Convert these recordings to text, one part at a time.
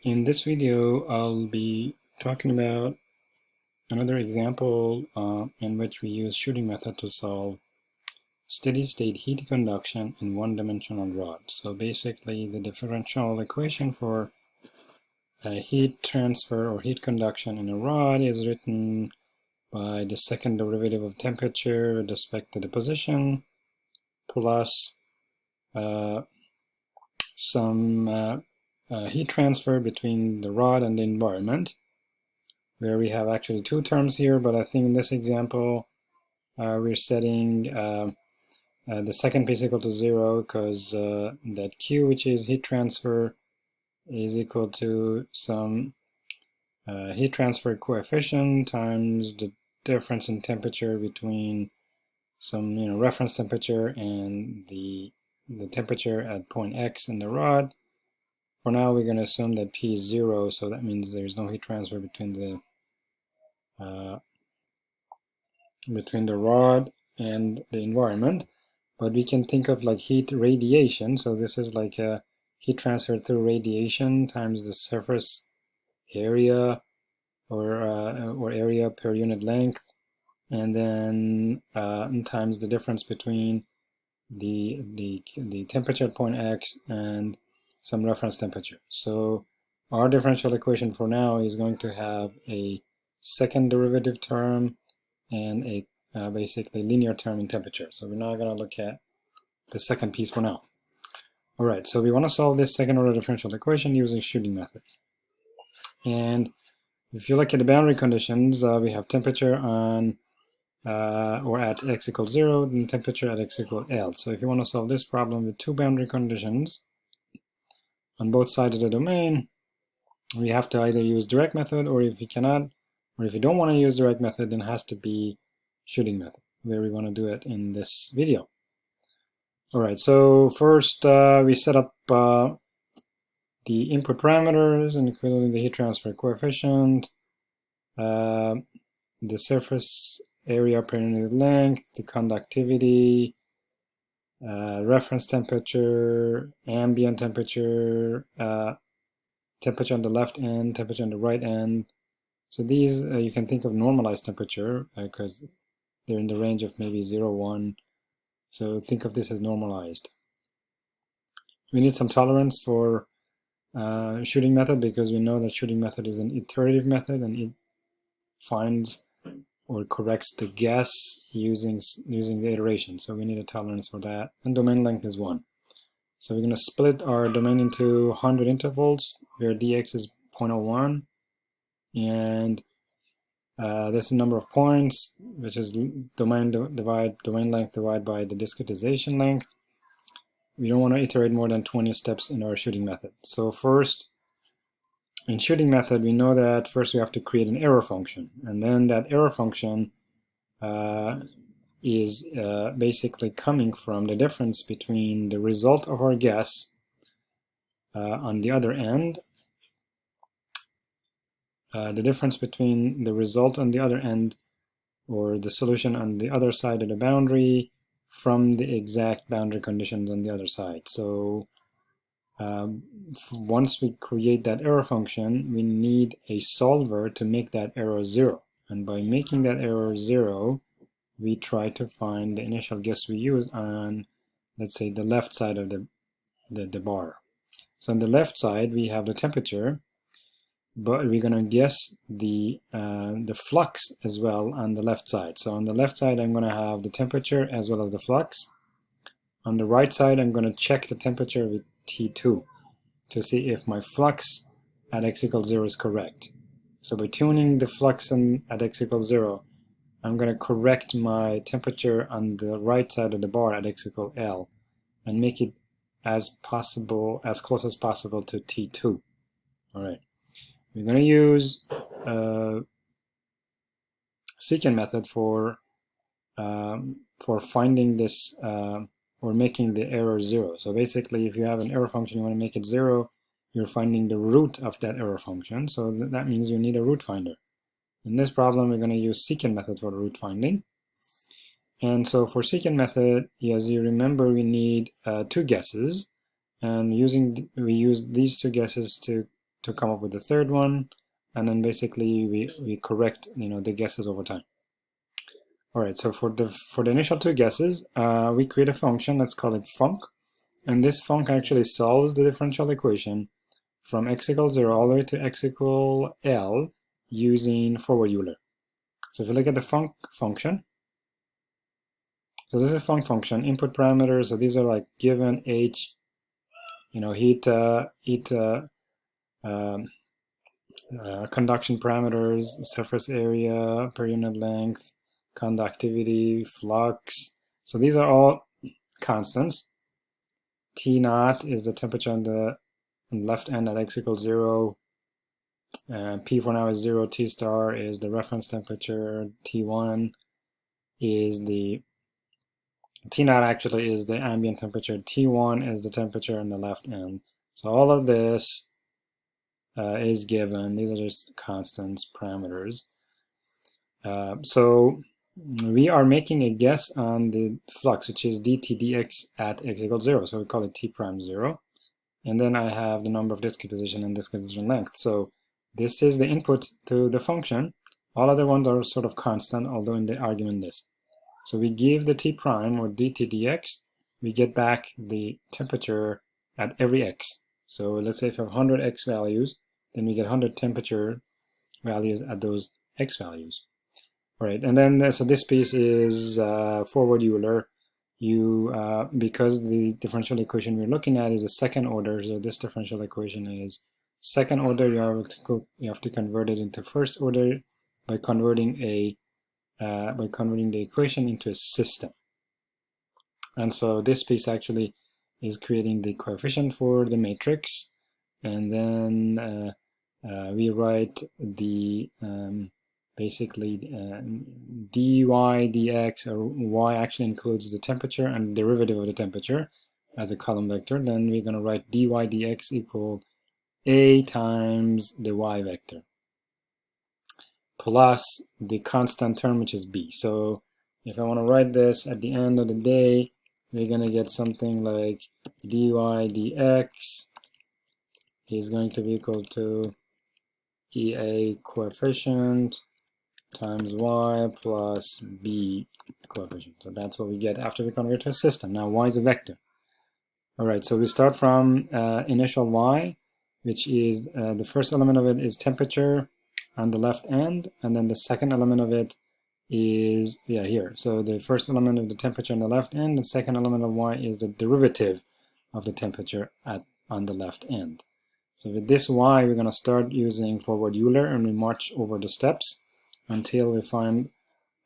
In this video, I'll be talking about another example in which we use shooting method to solve steady-state heat conduction in one-dimensional rod. So basically, the differential equation for heat transfer or heat conduction in a rod is written by the second derivative of temperature with respect to the position plus some heat transfer between the rod and the environment, where we have actually two terms here, but I think in this example we're setting the second piece equal to 0 because that Q, which is heat transfer, is equal to some heat transfer coefficient times the difference in temperature between some reference temperature and the temperature at point X in the rod. For now, we're going to assume that P is 0, so that means there's no heat transfer between the rod and the environment. But we can think of like heat radiation. So this is like a heat transfer through radiation times the surface area or area per unit length, and then times the difference between the temperature at point X and some reference temperature. So our differential equation for now is going to have a second derivative term and a basically linear term in temperature. So we're not going to look at the second piece for now. All right, so we want to solve this second order differential equation using shooting methods. And if you look at the boundary conditions, we have temperature on or at x equals 0, and temperature at x equals L. So if you want to solve this problem with two boundary conditions on both sides of the domain, we have to either use direct method, or if you cannot, or if you don't want to use direct method, then it has to be shooting method, where we want to do it in this video. All right, so first we set up the input parameters, including the heat transfer coefficient, the surface area per unit length, the conductivity, reference temperature, ambient temperature, temperature on the left end, temperature on the right end. So these you can think of normalized temperature because they're in the range of maybe 0, 1. So think of this as normalized. We need some tolerance for shooting method because we know that shooting method is an iterative method and it finds or corrects the guess using the iteration. So we need a tolerance for that. And domain length is 1. So we're going to split our domain into 100 intervals where dx is 0.01. And this is the number of points, which is domain length divided by the discretization length. We don't want to iterate more than 20 steps in our shooting method. So first, in shooting method, we know that first we have to create an error function, and then that error function is basically coming from the difference between the result of our guess on the other end, the difference between the result on the other end or the solution on the other side of the boundary from the exact boundary conditions on the other side. So once we create that error function, we need a solver to make that error 0. And by making that error 0, we try to find the initial guess we use on, let's say, the left side of the bar. So on the left side, we have the temperature, but we're going to guess the flux as well on the left side. So on the left side, I'm going to have the temperature as well as the flux. On the right side, I'm going to check the temperature with T2 to see if my flux at x equals 0 is correct. So by tuning the flux at x equals 0, I'm going to correct my temperature on the right side of the bar at x equals L and make it as close as possible to T2. All right. We're going to use secant method for finding this or making the error 0. So basically, if you have an error function, you want to make it 0, you're finding the root of that error function. So that means you need a root finder. In this problem, we're going to use secant method for root finding. And so for secant method, as you remember, we need two guesses. And we use these two guesses to to come up with the third one, and then basically we correct the guesses over time. All right, so for the initial two guesses, we create a function, let's call it func, and this func actually solves the differential equation from x equals 0 all the way to x equal L using forward Euler. So if you look at the func function, so this is func function, input parameters, so these are like given h, heat, conduction parameters, surface area per unit length, conductivity, flux. So these are all constants. T naught is the temperature on the left end at x equals 0. P for now is 0. T star is the reference temperature. T1 is the T naught actually is the ambient temperature. T1 is the temperature on the left end. So all of this is given. These are just constants, parameters. So we are making a guess on the flux, which is dt dx at x equals 0. So we call it t prime 0. And then I have the number of discretization and discretization length. So this is the input to the function. All other ones are sort of constant, although in the argument list. So we give the t prime, or dt dx, we get back the temperature at every x. So let's say if you have 100 x values, then we get 100 temperature values at those x values. All right, and then so this piece is forward Euler. Because the differential equation we're looking at is a second order, so this differential equation is second order. You have to convert it into first order by converting the equation into a system. And so this piece actually is creating the coefficient for the matrix, and then we write the basically dy dx, or y actually includes the temperature and derivative of the temperature as a column vector. Then we're going to write dy dx equal a times the y vector plus the constant term, which is b. So if I want to write this at the end of the day, we're going to get something like dy dx is going to be equal to ea coefficient times y plus b coefficient. So that's what we get after we convert to a system. Now y is a vector. All right, so we start from initial y, which is the first element of it is temperature on the left end, and then the second element of it is here. So the first element of the temperature on the left end, the second element of y is the derivative of the temperature on the left end. So with this y, we're going to start using forward Euler, and we march over the steps until we find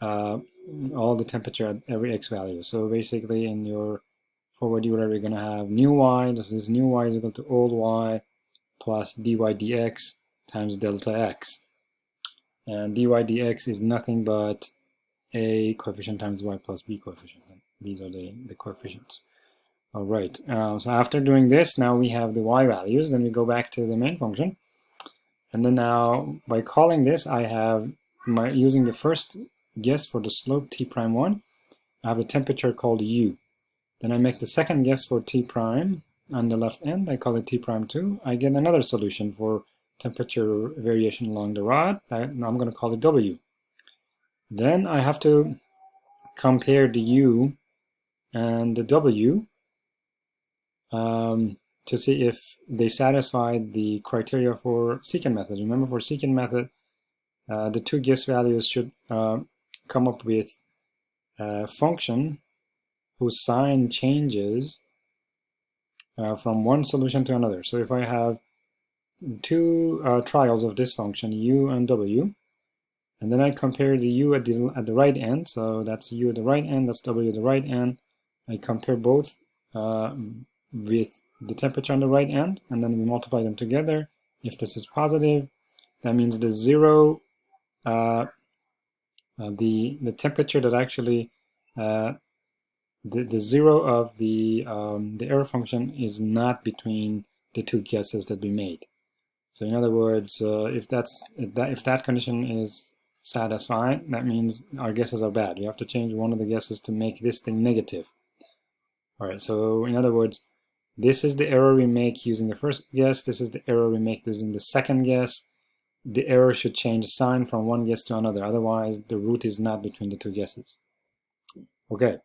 all the temperature at every x value. So basically in your forward Euler, we're going to have new y, this new y is equal to old y plus dy dx times delta x. And dy dx is nothing but a coefficient times y plus b coefficient. These are the coefficients. All right, so after doing this, now we have the y values. Then we go back to the main function. And then now, by calling this, I have using the first guess for the slope t prime 1, I have a temperature called u. Then I make the second guess for t prime on the left end. I call it t prime 2. I get another solution for temperature variation along the rod. I'm going to call it w. Then I have to compare the u and the w to see if they satisfy the criteria for secant method. Remember, for secant method, the two guess values should come up with a function whose sign changes from one solution to another. So if I have two trials of this function, u and w, and then I compare the u at the right end, so that's u at the right end, that's w at the right end, I compare both with the temperature on the right end, and then we multiply them together. If this is positive, that means the zero, the temperature that actually the zero of the error function is not between the two guesses that we made. So in other words, if that condition is satisfied, that means our guesses are bad. We have to change one of the guesses to make this thing negative. All right. So in other words, This is the error we make using the first guess. This is the error we make using the second guess. The error should change sign from one guess to another. Otherwise, the root is not between the two guesses. Okay.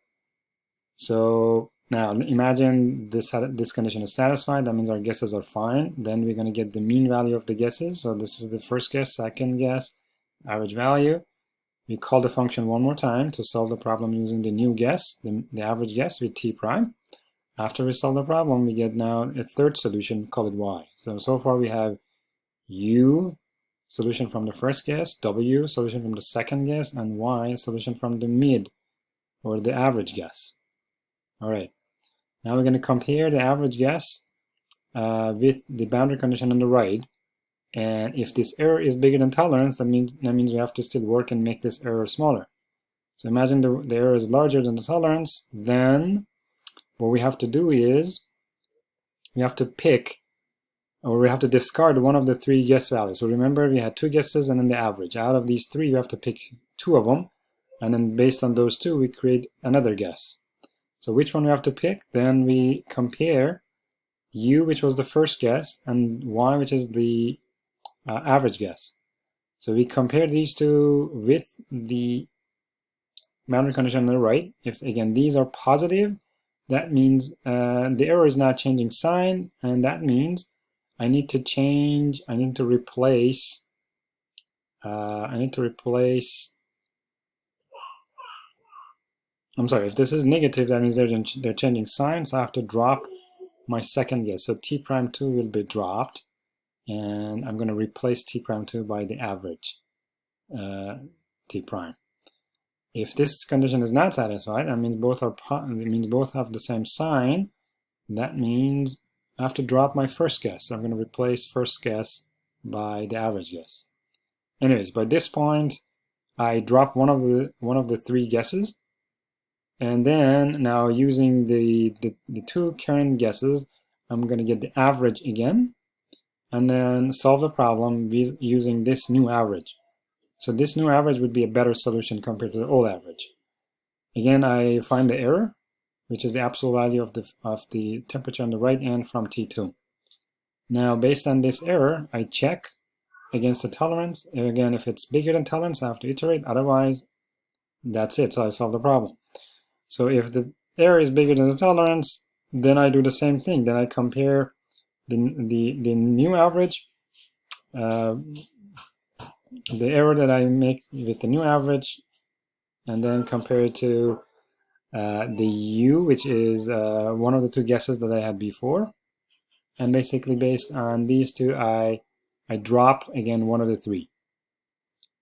So now imagine this condition is satisfied. That means our guesses are fine. Then we're going to get the mean value of the guesses. So this is the first guess, second guess, average value. We call the function one more time to solve the problem using the new guess, the average guess with t prime. After we solve the problem, we get now a third solution, call it y. So far we have u, solution from the first guess, w, solution from the second guess, and y, solution from the mid, or the average guess. All right, now we're going to compare the average guess with the boundary condition on the right. And if this error is bigger than tolerance, that means we have to still work and make this error smaller. So imagine the error is larger than the tolerance, then what we have to do is we have to pick, or we have to discard one of the three guess values. So remember, we had two guesses and then the average. Out of these three, you have to pick two of them, and then based on those two, we create another guess. So which one we have to pick? Then we compare u, which was the first guess, and y, which is the average guess. So we compare these two with the boundary condition on the right. If again these are positive, that means the error is not changing sign, and that means I need to replace I'm sorry, if this is negative, that means they're changing sign, so I have to drop my second guess. So t prime 2 will be dropped, and I'm going to replace t prime 2 by the average t prime. If this condition is not satisfied, that means both have the same sign. That means I have to drop my first guess. So I'm going to replace first guess by the average guess. Anyways, by this point, I drop one of the three guesses, and then now using the two current guesses, I'm going to get the average again, and then solve the problem using this new average. So this new average would be a better solution compared to the old average. Again, I find the error, which is the absolute value of the temperature on the right end from T2. Now, based on this error, I check against the tolerance. Again, if it's bigger than tolerance, I have to iterate. Otherwise, that's it. So I solve the problem. So if the error is bigger than the tolerance, then I do the same thing. Then I compare the new average, the error that I make with the new average, and then compare it to the u, which is one of the two guesses that I had before. And basically based on these two, I drop again one of the three.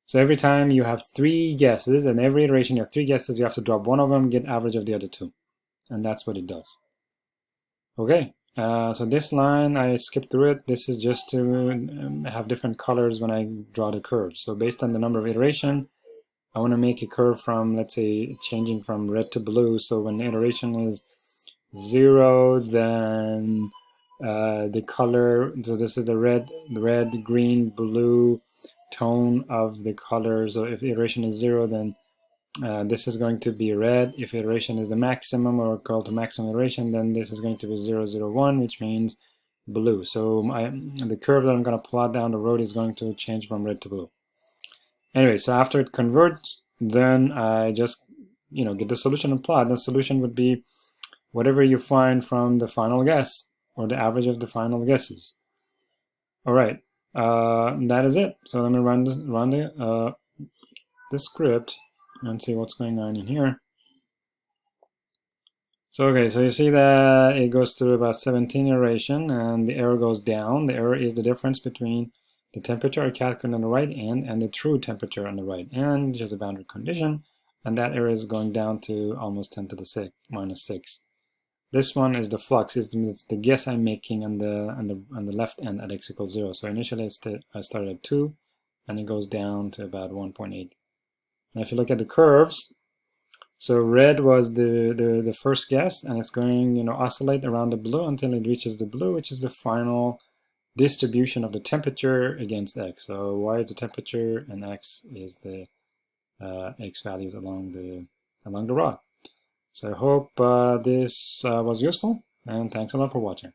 So every time you have three guesses, and every iteration you have three guesses, you have to drop one of them, get average of the other two. And that's what it does. Okay, so this line, I skipped through it. This is just to have different colors when I draw the curves. So based on the number of iteration, I want to make a curve from, let's say, changing from red to blue. So when the iteration is 0, then the color, so this is the red, green, blue tone of the color. So if iteration is 0, then this is going to be red. If iteration is the maximum or called to maximum iteration, then this is going to be 0, 0, 1, which means blue. So the curve that I'm going to plot down the road is going to change from red to blue. Anyway, so after it converts, then I just get the solution and plot. The solution would be whatever you find from the final guess, or the average of the final guesses. All right, that is it. So let me run the script and see what's going on in here. So okay, so you see that it goes through about 17 iteration, and the error goes down. The error is the difference between the temperature I calculate on the right end and the true temperature on the right end, which is a boundary condition, and that error is going down to almost 10 to the minus 6. This one is the flux, is the guess I'm making on the left end at x equals 0. So initially I started at 2, and it goes down to about 1.8. Now if you look at the curves, so red was the first guess, and it's going oscillate around the blue until it reaches the blue, which is the final distribution of the temperature against x. So y is the temperature, and x is the x values along the rod. So I hope this was useful. And thanks a lot for watching.